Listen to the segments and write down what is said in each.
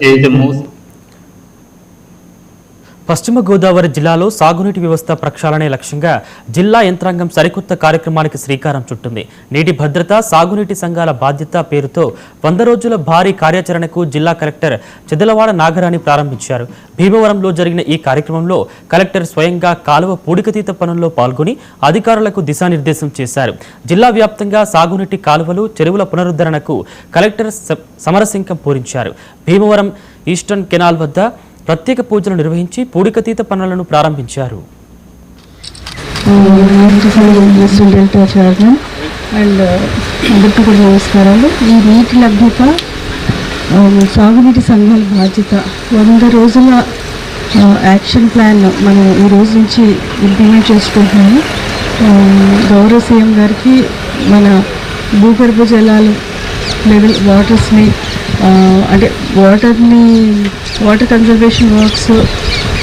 is the most పశ్చిమ గోదావరి జిల్లాలో సాగునీటి వ్యవస్థ ప్రక్షాళనే లక్ష్యంగా జిల్లా యంత్రాంగం సరికొత్త కార్యక్రమానికి శ్రీకారం చుట్టింది. నీటి భద్రత, సాగునీటి సంఘాల బాధ్యత పేరుతో 100 రోజుల భారీ కార్యాచరణకు జిల్లా కలెక్టర్ చెదలవాడ నాగరాణి ప్రారంభించారు. భీమవరంలో జరిగిన ఈ కార్యక్రమంలో కలెక్టర్ స్వయంగా కాలువ పూడికతీత పనుల్లో పాల్గొని అధికారులకు దిశానిర్దేశం చేశారు. జిల్లా వ్యాప్తంగా సాగునీటి కాలువలు, చెరువుల పునరుద్ధరణకు కలెక్టర్ సమరశంఖం పూరించారు. భీమవరం ఈస్టర్న్ కెనాల్ వద్ద ప్రత్యేక పూజలు నిర్వహించి పూడికతీత పనులను ప్రారంభించారు. అందరికీ కూడా నమస్కారాలు. ఈ నీటి లభ్యత, సాగునీటి సంఘాల బాధ్యత 100 రోజుల యాక్షన్ ప్లాన్ మనం ఈ రోజు నుంచి ఇంప్లిమెంట్ చేసుకుంటున్నాము. గౌరవ సీఎం గారికి మన భూగర్భ జలాలు లెవెల్ వాటర్స్ని అంటే వాటర్ కన్జర్వేషన్ వర్క్స్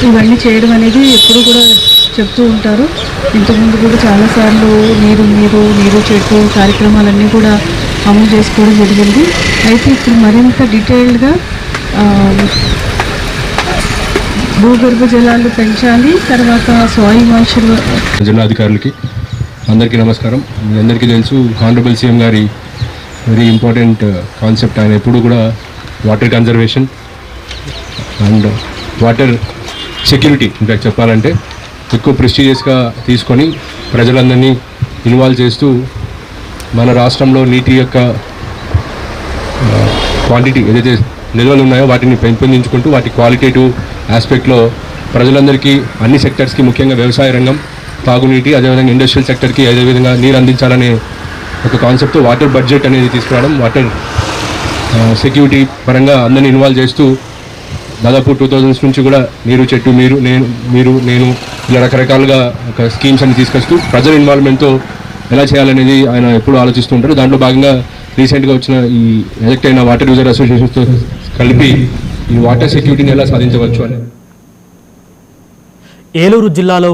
ఇవన్నీ చేయడం అనేది ఎప్పుడు కూడా చెప్తూ ఉంటారు. ఇంతకుముందు కూడా చాలాసార్లు నీరు చెట్టు కార్యక్రమాలన్నీ కూడా అమలు చేసుకోవడం జరిగింది. అయితే ఇప్పుడు మరింత డీటెయిల్డ్గా భూగర్భ జలాలు పెంచాలి, తర్వాత సాయిల్ మాయిశ్చర్. జిల్లాధికారులకి అందరికీ నమస్కారం. మీ అందరికీ తెలుసు, హానరబుల్ సీఎం గారి వెరీ ఇంపార్టెంట్ కాన్సెప్ట్. ఆయన ఎప్పుడు కూడా water conservation and water security in fact చెప్పాలంటే ఎక్కువ ప్రెస్టీజియస్గా తీసుకొని ప్రజలందరినీ ఇన్వాల్వ్ చేస్తూ మన రాష్ట్రంలో నీటి యొక్క క్వాంటిటీ ఏదైతే నిల్వలు ఉన్నాయో వాటిని పెంపొందించుకుంటూ వాటి క్వాలిటేటివ్ ఆస్పెక్ట్లో ప్రజలందరికీ అన్ని సెక్టర్స్కి, ముఖ్యంగా వ్యవసాయ రంగం, తాగునీటి, అదేవిధంగా ఇండస్ట్రియల్ సెక్టర్కి అదేవిధంగా నీరు అందించాలనే ఒక కాన్సెప్ట్తో వాటర్ బడ్జెట్ అనేది తీసుకురావడం, వాటర్ సెక్యూరిటీ పరంగా అందరినీ ఇన్వాల్వ్ చేస్తూ దాదాపు 2000 నుంచి కూడా నీరు చెట్టు నేను ఇలా రకరకాలుగా ఒక స్కీమ్స్ అన్ని తీసుకొస్తూ ప్రజల ఇన్వాల్వ్మెంట్తో ఎలా చేయాలనేది ఆయన ఎప్పుడు ఆలోచిస్తూ ఉంటారు. దాంట్లో భాగంగా రీసెంట్గా వచ్చిన ఈ ఎలక్ట్ అయిన వాటర్ యూజర్ అసోసియేషన్స్తో కలిపి ఈ వాటర్ సెక్యూరిటీని ఎలా సాధించవచ్చు అని. ఏలూరు జిల్లాలో